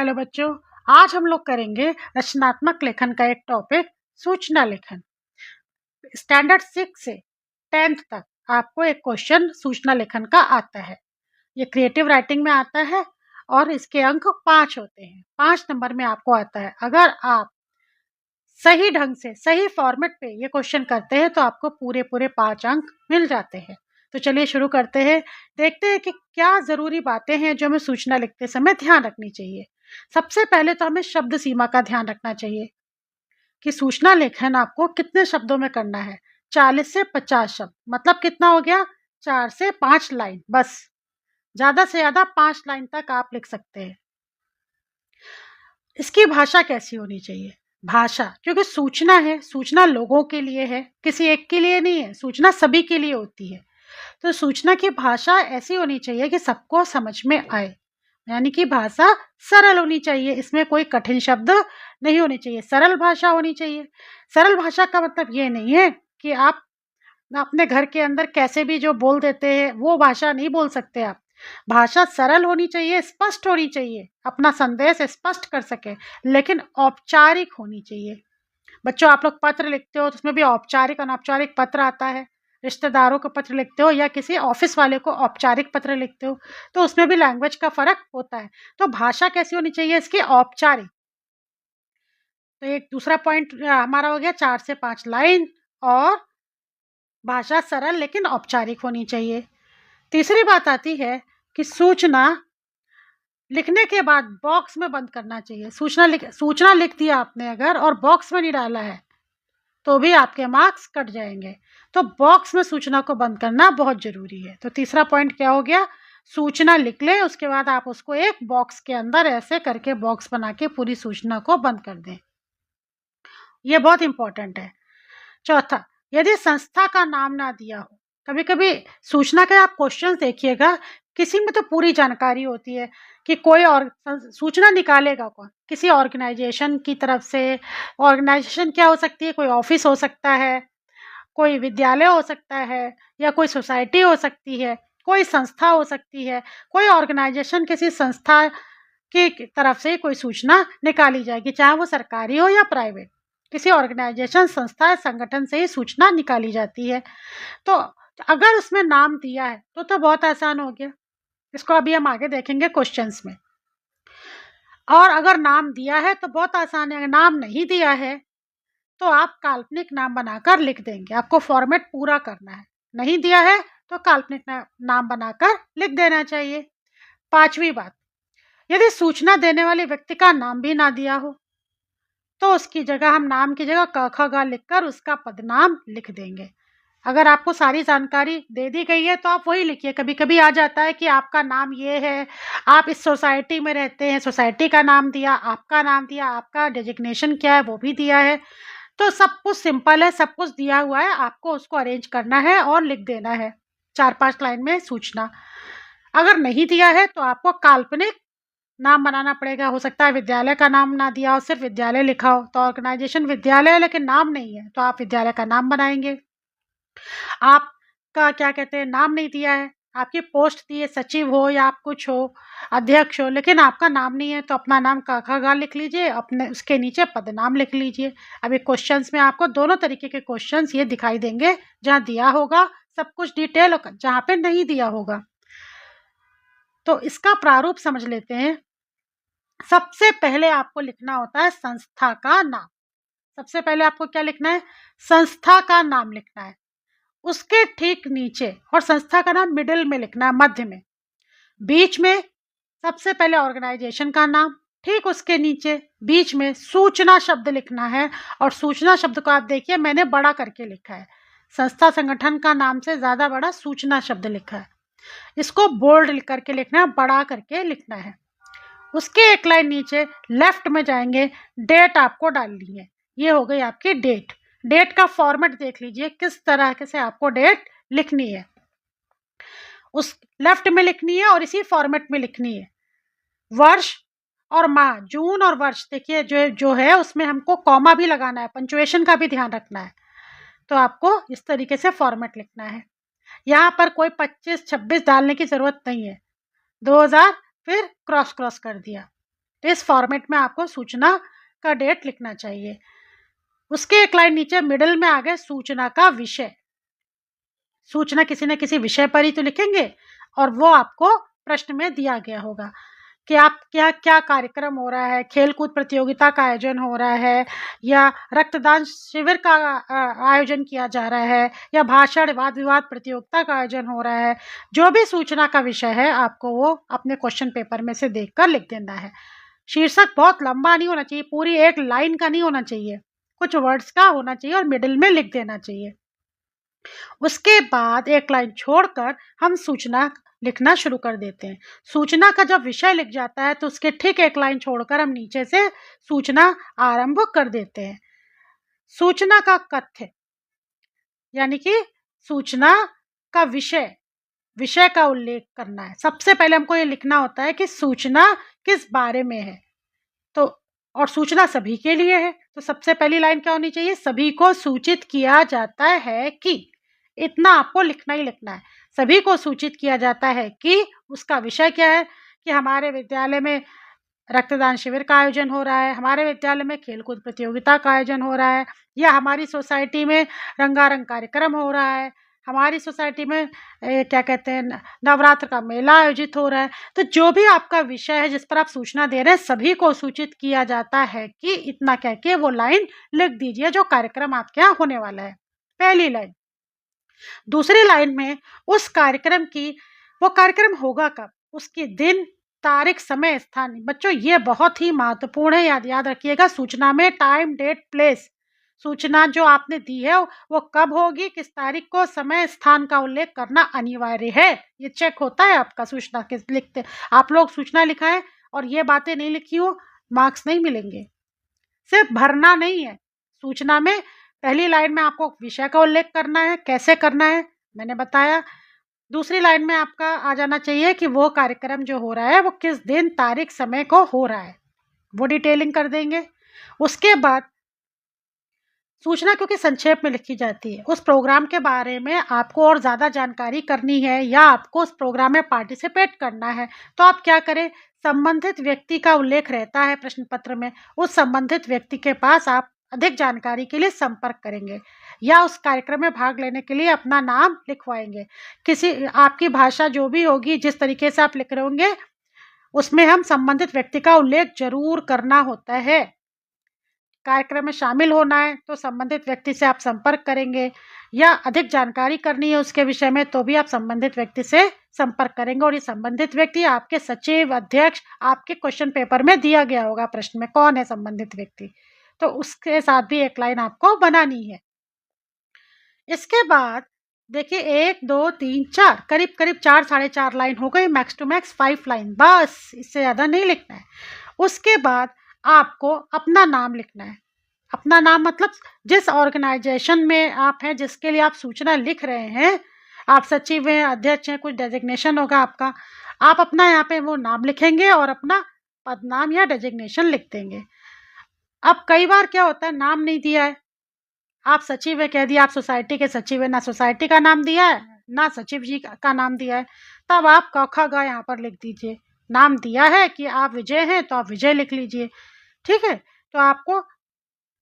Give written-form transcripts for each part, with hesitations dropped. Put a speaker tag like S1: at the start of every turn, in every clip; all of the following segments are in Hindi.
S1: हेलो बच्चों, आज हम लोग करेंगे रचनात्मक लेखन का एक टॉपिक सूचना लेखन। स्टैंडर्ड 6 से 10th तक आपको एक क्वेश्चन सूचना लेखन का आता है। ये क्रिएटिव राइटिंग में आता है और इसके अंक 5 होते हैं। 5 नंबर में आपको आता है। अगर आप सही ढंग से सही फॉर्मेट पे ये क्वेश्चन करते हैं तो आपको पूरे 5 अंक मिल जाते हैं। तो चलिए शुरू करते हैं। देखते हैं कि क्या ज़रूरी बातें हैं जो हमें सूचना लिखते समय ध्यान रखनी चाहिए। सबसे पहले तो हमें शब्द सीमा का ध्यान रखना चाहिए कि सूचना लेखन आपको कितने शब्दों में करना है। 40 से 50 शब्द, मतलब कितना हो गया? 4 से 5 लाइन, बस। ज़्यादा से ज़्यादा 5 लाइन तक आप लिख सकते हैं। इसकी भाषा कैसी होनी चाहिए? भाषा, क्योंकि सूचना है, सूचना लोगों के लिए है, किसी एक के लिए नहीं है। सूचना सभी के लिए होती है। तो सूचना की भाषा ऐसी होनी चाहिए कि सबको समझ में आए, यानी कि भाषा सरल होनी चाहिए। इसमें कोई कठिन शब्द नहीं होने चाहिए, सरल भाषा होनी चाहिए। सरल भाषा का मतलब ये नहीं है कि आप अपने घर के अंदर कैसे भी जो बोल देते हैं वो भाषा नहीं बोल सकते आप। भाषा सरल होनी चाहिए, स्पष्ट होनी चाहिए, अपना संदेश स्पष्ट कर सके, लेकिन औपचारिक होनी चाहिए। बच्चों, आप लोग पत्र लिखते हो तो उसमें भी औपचारिक अनौपचारिक पत्र आता है। रिश्तेदारों को पत्र लिखते हो या किसी ऑफिस वाले को औपचारिक पत्र लिखते हो, तो उसमें भी लैंग्वेज का फर्क होता है। तो भाषा कैसी होनी चाहिए इसकी? औपचारिक। तो एक दूसरा पॉइंट हमारा हो गया 4 से 5 लाइन, और भाषा सरल लेकिन औपचारिक होनी चाहिए। तीसरी बात आती है कि सूचना लिखने के बाद बॉक्स में बंद करना चाहिए। सूचना लिख दिया आपने अगर और बॉक्स में नहीं डाला है तो भी आपके मार्क्स कट जाएंगे। तो बॉक्स में सूचना को बंद करना बहुत ज़रूरी है। तो तीसरा पॉइंट क्या हो गया? सूचना लिख लें, उसके बाद आप उसको एक बॉक्स के अंदर ऐसे करके बॉक्स बना के पूरी सूचना को बंद कर दें। ये बहुत इंपॉर्टेंट है। चौथा, यदि संस्था का नाम ना दिया हो, कभी कभी सूचना के आप क्वेश्चन देखिएगा, किसी में तो पूरी जानकारी होती है कि कोई और सूचना निकालेगा कौन? किसी ऑर्गेनाइजेशन की तरफ से। ऑर्गेनाइजेशन क्या हो सकती है? कोई ऑफिस हो सकता है, कोई विद्यालय हो सकता है, या कोई सोसाइटी हो सकती है, कोई संस्था हो सकती है। कोई ऑर्गेनाइजेशन किसी संस्था की तरफ से कोई सूचना निकाली जाएगी, चाहे वो सरकारी हो या प्राइवेट। किसी ऑर्गेनाइजेशन, संस्था या संगठन से ही सूचना निकाली जाती है। तो अगर उसमें नाम दिया है तो बहुत आसान हो गया। इसको अभी हम आगे देखेंगे क्वेश्चंस में। और अगर नाम दिया है तो बहुत आसान है। अगर नाम नहीं दिया है तो आप काल्पनिक नाम बनाकर लिख देंगे। आपको फॉर्मेट पूरा करना है। नहीं दिया है तो काल्पनिक नाम बनाकर लिख देना चाहिए। पांचवी बात, यदि सूचना देने वाले व्यक्ति का नाम भी ना दिया हो तो उसकी जगह हम नाम की जगह क ख ग लिखकर उसका पदनाम लिख देंगे। अगर आपको सारी जानकारी दे दी गई है तो आप वही लिखिए। कभी कभी आ जाता है कि आपका नाम ये है, आप इस सोसाइटी में रहते हैं, सोसाइटी का नाम दिया, आपका नाम दिया, आपका डेजिग्नेशन क्या है वो भी दिया है। तो सब कुछ सिंपल है, सब कुछ दिया हुआ है, आपको उसको अरेंज करना है और लिख देना है 4-5 लाइन में सूचना। अगर नहीं दिया है तो आपको काल्पनिक नाम बनाना पड़ेगा। हो सकता है विद्यालय का नाम ना दिया हो, सिर्फ विद्यालय लिखा हो, तो ऑर्गेनाइजेशन विद्यालय है लेकिन नाम नहीं है तो आप विद्यालय का नाम बनाएंगे। आपका क्या कहते हैं, नाम नहीं दिया है, आपकी पोस्ट दी है, सचिव हो या आप कुछ हो, अध्यक्ष हो, लेकिन आपका नाम नहीं है तो अपना नाम का ख ग लिख लीजिए, अपने उसके नीचे पदनाम लिख लीजिए। अभी क्वेश्चंस में आपको दोनों तरीके के क्वेश्चंस ये दिखाई देंगे, जहाँ दिया होगा सब कुछ डिटेल होगा, जहाँ पे नहीं दिया होगा। तो इसका प्रारूप समझ लेते हैं। सबसे पहले आपको लिखना होता है संस्था का नाम। सबसे पहले आपको क्या लिखना है? संस्था का नाम लिखना है। उसके ठीक नीचे, और संस्था का नाम मिडिल में लिखना है, मध्य में। बीच में सबसे पहले ऑर्गेनाइजेशन का नाम, ठीक उसके नीचे बीच में सूचना शब्द लिखना है। और सूचना शब्द को आप देखिए मैंने बड़ा करके लिखा है। संस्था संगठन का नाम से ज़्यादा बड़ा सूचना शब्द लिखा है। इसको बोल्ड करके लिखना है, बड़ा करके लिखना है। उसके एक लाइन नीचे लेफ्ट में जाएंगे, डेट आपको डालनी है। ये हो गई आपकी डेट। डेट का फॉर्मेट देख लीजिए किस तरह से आपको डेट लिखनी है। उस लेफ्ट में लिखनी है और इसी फॉर्मेट में लिखनी है। वर्ष और माह, जून और वर्ष, देखिए जो है उसमें हमको कॉमा भी लगाना है, पंचुएशन का भी ध्यान रखना है। तो आपको इस तरीके से फॉर्मेट लिखना है। यहाँ पर कोई 25-26 डालने की ज़रूरत नहीं है। 2000 फिर क्रॉस कर दिया। तो इस फॉर्मेट में आपको सूचना का डेट लिखना चाहिए। उसके एक लाइन नीचे मिडिल में आ गए सूचना का विषय। सूचना किसी न किसी विषय पर ही तो लिखेंगे, और वो आपको प्रश्न में दिया गया होगा कि आप क्या क्या कार्यक्रम हो रहा है, खेलकूद प्रतियोगिता का आयोजन हो रहा है, या रक्तदान शिविर का आयोजन किया जा रहा है, या भाषण वाद विवाद प्रतियोगिता का आयोजन हो रहा है। जो भी सूचना का विषय है आपको वो अपने क्वेश्चन पेपर में से देखकर लिख देना है। शीर्षक बहुत लंबा नहीं होना चाहिए, पूरी एक लाइन का नहीं होना चाहिए, कुछ वर्ड्स का होना चाहिए और मिडिल में लिख देना चाहिए। उसके बाद एक लाइन छोड़कर हम सूचना लिखना शुरू कर देते हैं। सूचना का जब विषय लिख जाता है तो उसके ठीक एक लाइन छोड़कर हम नीचे से सूचना आरंभ कर देते हैं। सूचना का कथ्य यानी कि सूचना का विषय, विषय का उल्लेख करना है। सबसे पहले हमको ये लिखना होता है कि सूचना किस बारे में है, तो और सूचना सभी के लिए है, तो सबसे पहली लाइन क्या होनी चाहिए, सभी को सूचित किया जाता है कि, इतना आपको लिखना ही लिखना है। सभी को सूचित किया जाता है कि उसका विषय क्या है, कि हमारे विद्यालय में रक्तदान शिविर का आयोजन हो रहा है, हमारे विद्यालय में खेलकूद प्रतियोगिता का आयोजन हो रहा है, या हमारी सोसाइटी में रंगारंग कार्यक्रम हो रहा है, हमारी सोसाइटी में क्या कहते हैं नवरात्र का मेला आयोजित हो रहा है। तो जो भी आपका विषय है जिस पर आप सूचना दे रहे हैं सभी को सूचित किया जाता है कि, इतना कह के वो लाइन लिख दीजिए जो कार्यक्रम आपके यहाँ होने वाला है, पहली लाइन। दूसरी लाइन में उस कार्यक्रम की, वो कार्यक्रम होगा कब, उसके दिन तारीख समय स्थान। बच्चों ये बहुत ही महत्वपूर्ण है, याद रखिएगा। सूचना में टाइम डेट प्लेस, सूचना जो आपने दी है वो कब होगी, किस तारीख को, समय स्थान का उल्लेख करना अनिवार्य है। ये चेक होता है आपका सूचना किस लिखते। आप लोग सूचना लिखा है और ये बातें नहीं लिखी हो, मार्क्स नहीं मिलेंगे। सिर्फ भरना नहीं है, सूचना में पहली लाइन में आपको विषय का उल्लेख करना है, कैसे करना है मैंने बताया। दूसरी लाइन में आपका आ जाना चाहिए कि वो कार्यक्रम जो हो रहा है वो किस दिन तारीख समय को हो रहा है, वो डिटेलिंग कर देंगे। उसके बाद सूचना क्योंकि संक्षेप में लिखी जाती है, उस प्रोग्राम के बारे में आपको और ज़्यादा जानकारी करनी है या आपको उस प्रोग्राम में पार्टिसिपेट करना है, तो आप क्या करें, संबंधित व्यक्ति का उल्लेख रहता है प्रश्न पत्र में, उस संबंधित व्यक्ति के पास आप अधिक जानकारी के लिए संपर्क करेंगे या उस कार्यक्रम में भाग लेने के लिए अपना नाम लिखवाएंगे। किसी आपकी भाषा जो भी होगी, जिस तरीके से आप लिख रहे होंगे, उसमें हम संबंधित व्यक्ति का उल्लेख जरूर करना होता है। कार्यक्रम में शामिल होना है तो संबंधित व्यक्ति से आप संपर्क करेंगे, या अधिक जानकारी करनी है उसके विषय में तो भी आप संबंधित व्यक्ति से संपर्क करेंगे। और ये संबंधित व्यक्ति आपके सचिव, अध्यक्ष, आपके क्वेश्चन पेपर में दिया गया होगा प्रश्न में कौन है संबंधित व्यक्ति, तो उसके साथ भी एक लाइन आपको बनानी है। इसके बाद देखिए 1 2 3 4 करीब करीब 4 साढ़े 4 लाइन हो गई, मैक्स टू मैक्स 5 लाइन, बस इससे ज़्यादा नहीं लिखना है। उसके बाद आपको अपना नाम लिखना है। अपना नाम मतलब जिस ऑर्गेनाइजेशन में आप हैं, जिसके लिए आप सूचना लिख रहे हैं, आप सचिव हैं, अध्यक्ष हैं, कुछ डेजिग्नेशन होगा आपका, आप अपना यहाँ पे वो नाम लिखेंगे और अपना पदनाम या डेजिग्नेशन लिख देंगे। अब कई बार क्या होता है, नाम नहीं दिया है, आप सचिव है कह दिया, आप सोसाइटी के सचिव है, ना सोसाइटी का नाम दिया है ना सचिव जी का नाम दिया है, तब आप क ख ग यहाँ पर लिख दीजिए। नाम दिया है कि आप विजय हैं तो आप विजय लिख लीजिए, ठीक है। तो आपको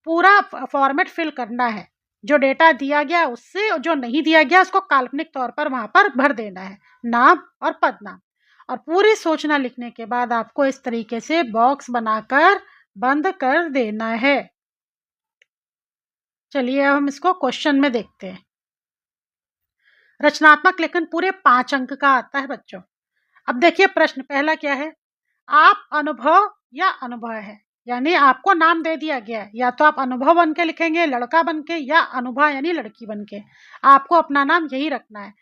S1: पूरा फॉर्मेट फिल करना है, जो डेटा दिया गया उससे, और जो नहीं दिया गया उसको काल्पनिक तौर पर वहाँ पर भर देना है, नाम और पदनाम। और पूरी सूचना लिखने के बाद आपको इस तरीके से बॉक्स बनाकर बंद कर देना है। चलिए अब हम इसको क्वेश्चन में देखते हैं। रचनात्मक लेखन पूरे 5 अंक का आता है बच्चों। अब देखिए प्रश्न पहला क्या है, आप अनुभव या अनुभव है, यानी आपको नाम दे दिया गया है, या तो आप अनुभव बन के लिखेंगे लड़का बन के, या अनुभव यानी लड़की बन के, आपको अपना नाम यही रखना है,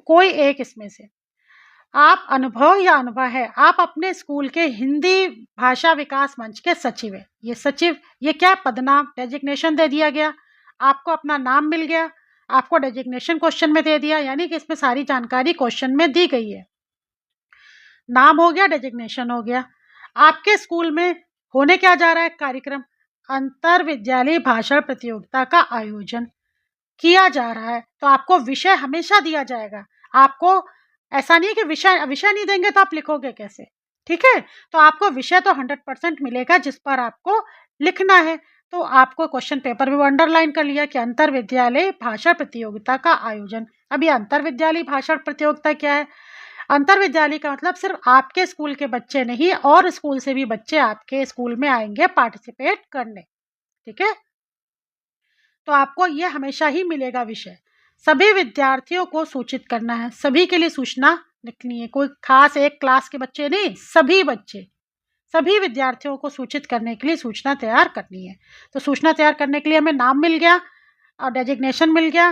S1: कोई एक इसमें से। आप अनुभव या अनुभव है, आप अपने स्कूल के हिंदी भाषा विकास मंच के सचिव है। ये सचिव, ये क्या पदनाम, डेजिग्नेशन दे दिया गया, आपको अपना नाम मिल गया, आपको डेजिग्नेशन क्वेश्चन में दे दिया, यानी कि इसमें सारी जानकारी क्वेश्चन में दी गई है। नाम हो गया, डेजिग्नेशन हो गया। आपके स्कूल में होने क्या जा रहा है, कार्यक्रम अंतर विद्यालय भाषण प्रतियोगिता का आयोजन किया जा रहा है, तो आपको विषय हमेशा दिया जाएगा। आपको ऐसा नहीं है कि विषय नहीं देंगे तो आप लिखोगे कैसे, ठीक है, तो आपको विषय तो 100% मिलेगा जिस पर आपको लिखना है। तो आपको क्वेश्चन पेपर में अंडरलाइन कर लिया कि अंतर विद्यालय भाषण प्रतियोगिता का आयोजन। अब ये अंतर विद्यालय भाषण प्रतियोगिता क्या है? अंतर विद्यालय का मतलब सिर्फ आपके स्कूल के बच्चे नहीं, और स्कूल से भी बच्चे आपके स्कूल में आएंगे पार्टिसिपेट करने। ठीक है, तो आपको ये हमेशा ही मिलेगा विषय। सभी विद्यार्थियों को सूचित करना है, सभी के लिए सूचना लिखनी है, कोई खास एक क्लास के बच्चे नहीं, सभी बच्चे, सभी विद्यार्थियों को सूचित करने के लिए सूचना तैयार करनी है। तो सूचना तैयार करने के लिए हमें नाम मिल गया और डेजिग्नेशन मिल गया,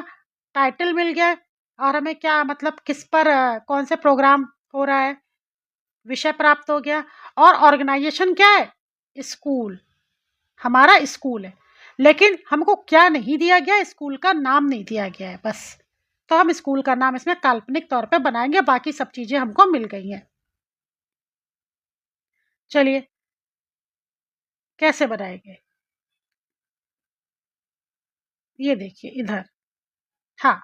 S1: टाइटल मिल गया, और हमें क्या मतलब किस पर कौन से प्रोग्राम हो रहा है, विषय प्राप्त हो गया। और ऑर्गेनाइजेशन क्या है? स्कूल, हमारा स्कूल है, लेकिन हमको क्या नहीं दिया गया? स्कूल का नाम नहीं दिया गया है बस। तो हम स्कूल का नाम इसमें काल्पनिक तौर पे बनाएंगे, बाकी सब चीजें हमको मिल गई हैं। चलिए कैसे बनाएंगे, ये देखिए इधर। हाँ,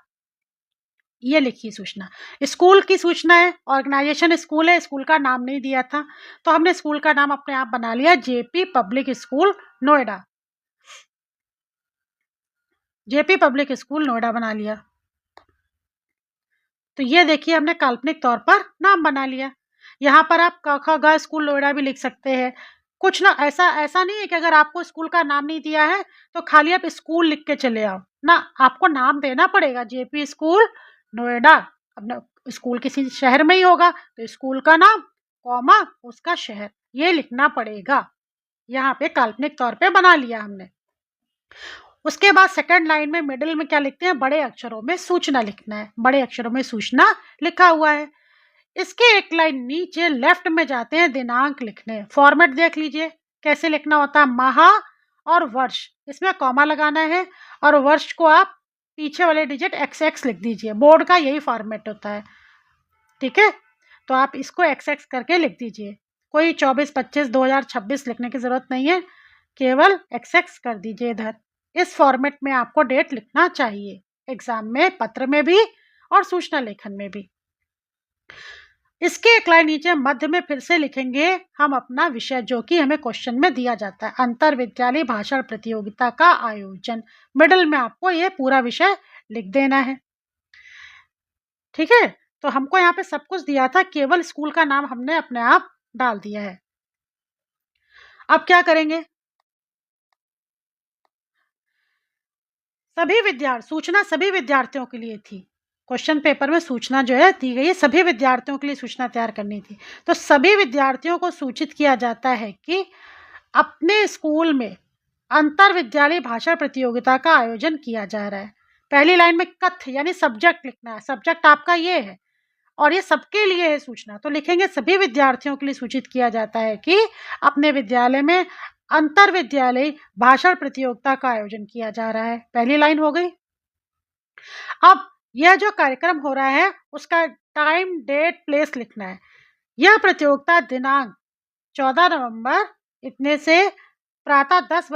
S1: ये लिखिए सूचना, स्कूल की सूचना है, ऑर्गेनाइजेशन स्कूल है, स्कूल का नाम नहीं दिया था, तो हमने स्कूल का नाम अपने आप बना लिया, JP public school Noida. JP public school Noida बना लिया। तो ये देखिए हमने काल्पनिक तौर पर नाम बना लिया। यहाँ पर आप क ख ग स्कूल नोएडा भी लिख सकते हैं। कुछ ना, ऐसा ऐसा नहीं है कि अगर आपको स्कूल का नाम नहीं दिया है तो खाली आप स्कूल लिख के चले आओ ना, आपको नाम देना पड़ेगा, जेपी स्कूल नोएडा। अब स्कूल किसी शहर में ही होगा तो स्कूल का नाम कॉमा उसका शहर, ये लिखना पड़ेगा। यहाँ पे काल्पनिक तौर पे बना लिया हमने। उसके बाद सेकंड लाइन में मिडिल में क्या लिखते हैं? बड़े अक्षरों में सूचना लिखना है, बड़े अक्षरों में सूचना लिखा हुआ है। इसके एक लाइन नीचे लेफ्ट में जाते हैं दिनांक लिखने। फॉर्मेट देख लीजिए कैसे लिखना होता है, माह और वर्ष, इसमें कॉमा लगाना है, और वर्ष को आप पीछे वाले डिजिट XX लिख दीजिए। बोर्ड का यही फॉर्मेट होता है, ठीक है, तो आप इसको XX करके लिख दीजिए। कोई 24-25-2026 लिखने की जरूरत नहीं है, केवल XX कर दीजिए इधर। इस फॉर्मेट में आपको डेट लिखना चाहिए, एग्जाम में, पत्र में भी और सूचना लेखन में भी। इसके एक लाइन नीचे मध्य में फिर से लिखेंगे हम अपना विषय, जो कि हमें क्वेश्चन में दिया जाता है, अंतर विद्यालय भाषण प्रतियोगिता का आयोजन। मिडल में आपको ये पूरा विषय लिख देना है, ठीक है। तो हमको यहाँ पे सब कुछ दिया था, केवल स्कूल का नाम हमने अपने आप डाल दिया है। अब क्या करेंगे? सूचना सभी विद्यार्थियों के लिए थी। क्वेश्चन पेपर में सूचना जो है दी गई है, सभी विद्यार्थियों के लिए सूचना तैयार करनी थी। तो सभी विद्यार्थियों को सूचित किया जाता है कि अपने स्कूल में अंतर विद्यालय भाषण प्रतियोगिता का आयोजन किया जा रहा है। पहली लाइन में कथ्य यानी सब्जेक्ट लिखना है, सब्जेक्ट आपका ये है और ये सबके लिए है सूचना, तो लिखेंगे सभी विद्यार्थियों के लिए सूचित किया जाता है कि अपने विद्यालय में अंतर विद्यालय भाषण प्रतियोगिता का आयोजन किया जा रहा है। पहली लाइन हो गई। अब यह जो कार्यक्रम हो रहा है उसका टाइम, डेट, प्लेस लिखना है। यह प्रतियोगिता दिनांक 14 नवंबर इतने से प्रातः 10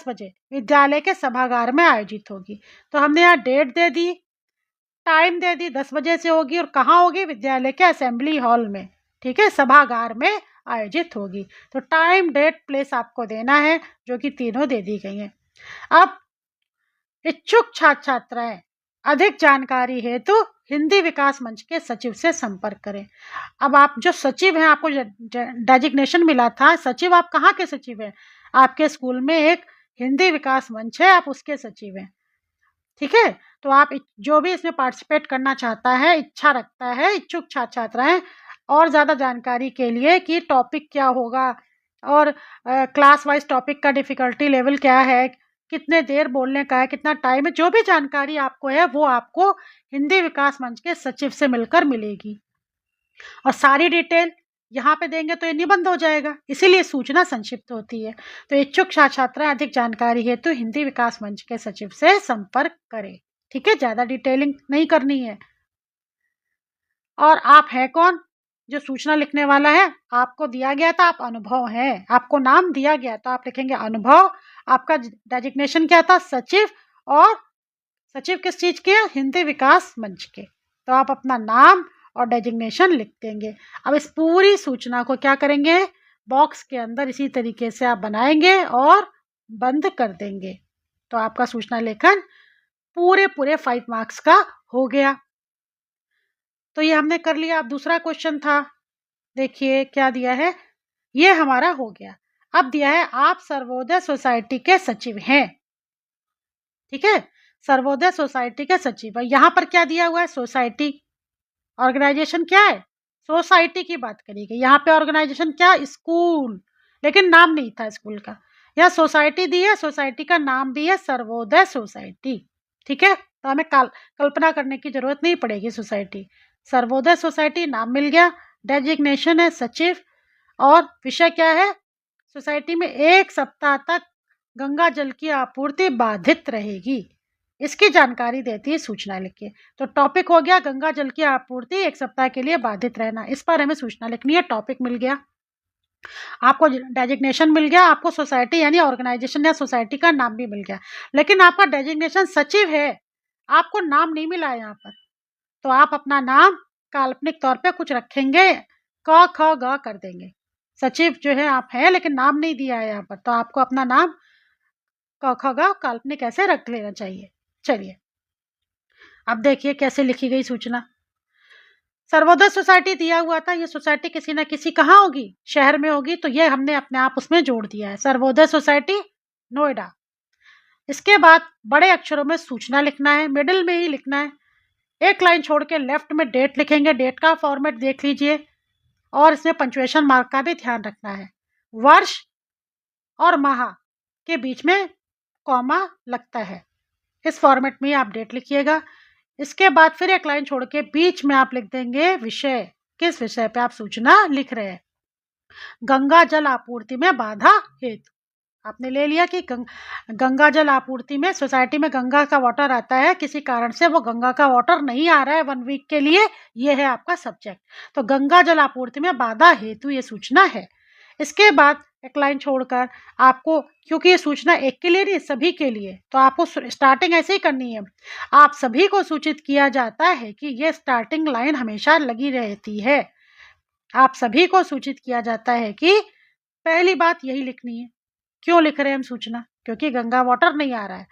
S1: बजे विद्यालय के सभागार में आयोजित होगी। तो हमने यहाँ डेट दे दी, टाइम दे दी, 10 बजे से होगी, और कहाँ होगी? विद्यालय के असेंबली हॉल में, ठीक है, सभागार में आयोजित होगी। तो टाइम, डेट, प्लेस आपको देना है, जो कि तीनों दे दी गई हैं। अब इच्छुक छात्र छात्राएं अधिक जानकारी हेतु हिंदी विकास मंच के सचिव से संपर्क करें। अब आप जो सचिव हैं, आपको डेजिग्नेशन मिला था सचिव, आप कहाँ के सचिव हैं? आपके स्कूल में एक हिंदी विकास मंच है, आप उसके सचिव हैं, ठीक है। तो आप जो भी इसमें पार्टिसिपेट करना चाहता है, इच्छा रखता है, इच्छुक छात्र छात्राएं, और ज़्यादा जानकारी के लिए कि टॉपिक क्या होगा और क्लास वाइज टॉपिक का डिफ़िकल्टी लेवल क्या है, कितने देर बोलने का है, कितना टाइम है, जो भी जानकारी आपको है वो आपको हिंदी विकास मंच के सचिव से मिलकर मिलेगी। और सारी डिटेल यहाँ पे देंगे तो ये निबंध हो जाएगा, इसीलिए सूचना संक्षिप्त होती है। तो इच्छुक छात्र छात्राएं अधिक जानकारी हेतु हिंदी विकास मंच के सचिव से संपर्क करें, ठीक है, ज़्यादा डिटेलिंग नहीं करनी है। और आप हैं कौन जो सूचना लिखने वाला है? आपको दिया गया था, आप अनुभव हैं, आपको नाम दिया गया था, आप लिखेंगे अनुभव। आपका डेजिग्नेशन क्या था? सचिव। और सचिव किस चीज़ के? हिंदी विकास मंच के। तो आप अपना नाम और डेजिग्नेशन लिख देंगे। अब इस पूरी सूचना को क्या करेंगे, बॉक्स के अंदर इसी तरीके से आप बनाएंगे और बंद कर देंगे। तो आपका सूचना लेखन पूरे 5 मार्क्स का हो गया। तो ये हमने कर लिया। अब दूसरा क्वेश्चन था, देखिए क्या दिया है, ये हमारा हो गया। अब दिया है आप सर्वोदय सोसाइटी के सचिव हैं, ठीक है, सर्वोदय सोसाइटी के सचिव। यहाँ पर क्या दिया हुआ है, सोसाइटी, ऑर्गेनाइजेशन क्या है, सोसाइटी की बात करी गई। यहाँ पे ऑर्गेनाइजेशन क्या, स्कूल, लेकिन नाम नहीं था स्कूल का। यहाँ सोसाइटी दी है, सोसाइटी का नाम भी है सर्वोदय सोसाइटी, ठीक है। तो हमें कल्पना करने की जरूरत नहीं पड़ेगी। सोसाइटी, सर्वोदय सोसाइटी, नाम मिल गया। डेजिग्नेशन है सचिव, और विषय क्या है, सोसाइटी में 1 सप्ताह तक गंगा जल की आपूर्ति बाधित रहेगी, इसकी जानकारी देती है सूचना लिखिए। तो टॉपिक हो गया गंगा जल की आपूर्ति 1 सप्ताह के लिए बाधित रहना, इस पर हमें सूचना लिखनी है। टॉपिक मिल गया आपको, डेजिग्नेशन मिल गया आपको, सोसाइटी यानी ऑर्गेनाइजेशन या सोसाइटी का नाम भी मिल गया। लेकिन आपका डेजिग्नेशन सचिव है, आपको नाम नहीं मिला है यहाँ पर। तो आप अपना नाम काल्पनिक तौर पे कुछ रखेंगे, क ख ग कर देंगे। सचिव जो है आप हैं, लेकिन नाम नहीं दिया है यहाँ पर, तो आपको अपना नाम क ख ग काल्पनिक ऐसे रख लेना चाहिए। चलिए अब देखिए कैसे लिखी गई सूचना। सर्वोदय सोसाइटी दिया हुआ था, ये सोसाइटी किसी ना किसी कहाँ होगी, शहर में होगी, तो ये हमने अपने आप उसमें जोड़ दिया है, सर्वोदय सोसाइटी नोएडा। इसके बाद बड़े अक्षरों में सूचना लिखना है, मिडिल में ही लिखना है। एक लाइन छोड़ के लेफ्ट में डेट लिखेंगे, डेट का फॉर्मेट देख लीजिए, और इसमें पंक्चुएशन मार्क का भी ध्यान रखना है। वर्ष और माह के बीच में कॉमा लगता है, इस फॉर्मेट में आप डेट लिखिएगा। इसके बाद फिर एक लाइन छोड़ के बीच में आप लिख देंगे विषय, किस विषय पे आप सूचना लिख रहे हैं। गंगा जल आपूर्ति में बाधा हेतु, आपने ले लिया कि गंगा जल आपूर्ति में, सोसाइटी में गंगा का वाटर आता है, किसी कारण से वो गंगा का वाटर नहीं आ रहा है 1 वीक के लिए, ये है आपका सब्जेक्ट। तो गंगा जल आपूर्ति में बाधा हेतु ये सूचना है। इसके बाद एक लाइन छोड़कर आपको, क्योंकि ये सूचना एक के लिए नहीं सभी के लिए, तो आपको स्टार्टिंग ऐसे ही करनी है। आप सभी को सूचित किया जाता है कि ये स्टार्टिंग लाइन हमेशा लगी रहती है। आप सभी को सूचित किया जाता है कि पहली बात यही लिखनी है। क्यों लिख रहे हैं हम सूचना, क्योंकि गंगा वाटर नहीं आ रहा है।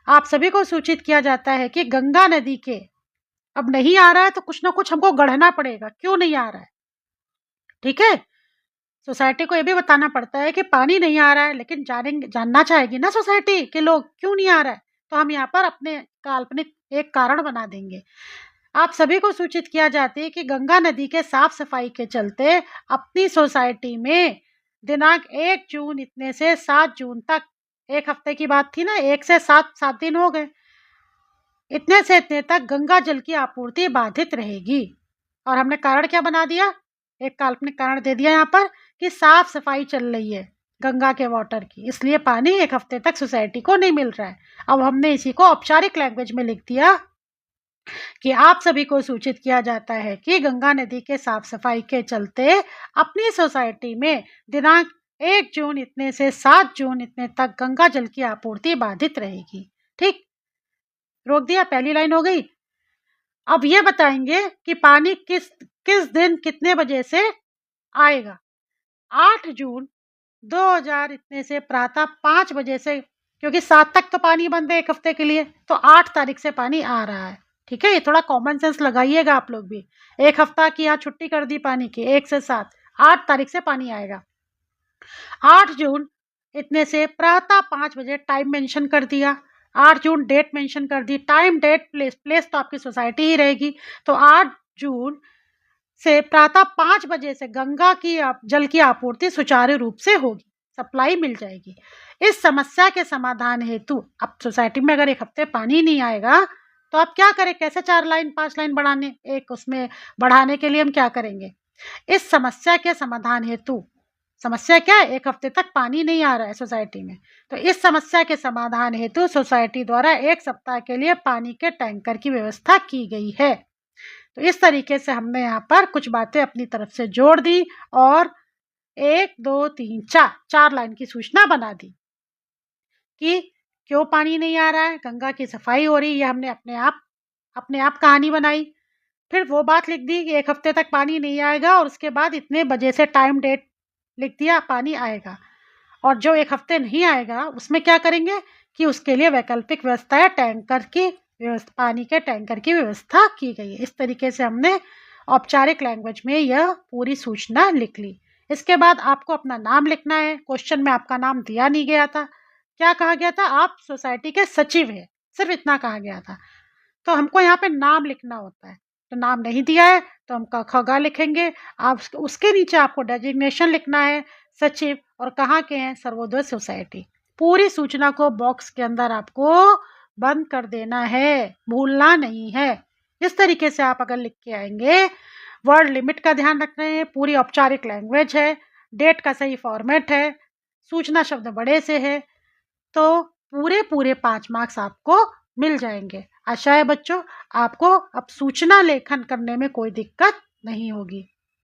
S1: आप सभी को सूचित किया जाता है कि गंगा नदी के अब नहीं आ रहा है, तो कुछ ना कुछ हमको गढ़ना पड़ेगा, क्यों नहीं आ रहा है, ठीक है। सोसाइटी को ये भी बताना पड़ता है कि पानी नहीं आ रहा है, लेकिन जानना चाहेगी ना सोसाइटी के लोग क्यों नहीं आ रहा है, तो हम यहाँ पर अपने काल्पनिक एक कारण बना देंगे। आप सभी को सूचित किया जाता है कि गंगा नदी के साफ सफाई के चलते अपनी सोसाइटी में दिनांक 1 जून इतने से 7 जून तक, 1 हफ्ते की बात थी ना, 1 से 7 दिन हो गए, इतने से इतने तक गंगा जल की आपूर्ति बाधित रहेगी। और हमने कारण क्या बना दिया, एक काल्पनिक कारण दे दिया यहाँ पर कि साफ सफाई चल रही है गंगा के वाटर की, इसलिए पानी 1 हफ्ते तक सोसाइटी को नहीं मिल रहा है। अब हमने इसी को औपचारिक लैंग्वेज में लिख दिया कि आप सभी को सूचित किया जाता है कि गंगा नदी के साफ सफाई के चलते अपनी सोसाइटी में दिनांक 1 जून इतने से 7 जून इतने तक गंगा जल की आपूर्ति बाधित रहेगी। ठीक, रोक दिया, पहली लाइन हो गई। अब ये बताएंगे कि पानी किस किस दिन कितने बजे से आएगा। 8 जून 2000 इतने से प्रातः 5 बजे से, क्योंकि 7 तक तो पानी बंद है 1 हफ्ते के लिए, तो 8 तारीख से पानी आ रहा है। ठीक है, ये थोड़ा कॉमन सेंस लगाइएगा आप लोग भी। 1 हफ्ता की यहाँ छुट्टी कर दी पानी की, 1 से 7, 8 तारीख से पानी आएगा। 8 जून इतने से प्रातः 5 बजे, टाइम मेंशन कर दिया। 8 जून डेट मेंशन कर दी, टाइम डेट प्लेस, प्लेस तो आपकी सोसाइटी ही रहेगी। तो 8 जून से प्रातः 5 बजे से गंगा की जल की आपूर्ति सुचारू रूप से होगी, सप्लाई मिल जाएगी। इस समस्या के समाधान हेतु, अब सोसाइटी में अगर 1 हफ्ते पानी नहीं आएगा तो आप क्या करें, कैसे 4 लाइन 5 लाइन बढ़ाने, एक उसमें बढ़ाने के लिए हम क्या करेंगे, इस समस्या के समाधान हेतु, समस्या क्या है, 1 हफ्ते तक पानी नहीं आ रहा है सोसाइटी में, तो इस समस्या के समाधान हेतु सोसाइटी द्वारा 1 सप्ताह के लिए पानी के टैंकर की व्यवस्था की गई है। तो इस तरीके से हमने यहाँ पर कुछ बातें अपनी तरफ से जोड़ दी और 1 2 3 4 लाइन की सूचना बना दी कि क्यों पानी नहीं आ रहा है, गंगा की सफाई हो रही है, हमने अपने आप कहानी बनाई। फिर वो बात लिख दी कि 1 हफ्ते तक पानी नहीं आएगा और उसके बाद इतने बजे से टाइम डेट लिख दिया पानी आएगा। और जो 1 हफ्ते नहीं आएगा उसमें क्या करेंगे कि उसके लिए वैकल्पिक व्यवस्था है, टैंकर की पानी के टैंकर की व्यवस्था की गई है। इस तरीके से हमने औपचारिक लैंग्वेज में यह पूरी सूचना लिख ली। इसके बाद आपको अपना नाम लिखना है। क्वेश्चन में आपका नाम दिया नहीं गया था। क्या कहा गया था? आप सोसाइटी के सचिव हैं, सिर्फ इतना कहा गया था। तो हमको यहाँ पे नाम लिखना होता है। तो नाम नहीं दिया है तो हम क, ख, ग लिखेंगे। आप उसके नीचे आपको डेजिग्नेशन लिखना है, सचिव, और कहाँ के हैं? सर्वोदय सोसाइटी। पूरी सूचना को बॉक्स के अंदर आपको बंद कर देना है, भूलना नहीं है। इस तरीके से आप अगर लिख के आएंगे, वर्ड लिमिट का ध्यान रखना है, पूरी औपचारिक लैंग्वेज है, डेट का सही फॉर्मेट है, सूचना शब्द बड़े से है, तो पूरे 5 मार्क्स आपको मिल जाएंगे। आशा है बच्चों आपको अब सूचना लेखन करने में कोई दिक्कत नहीं होगी।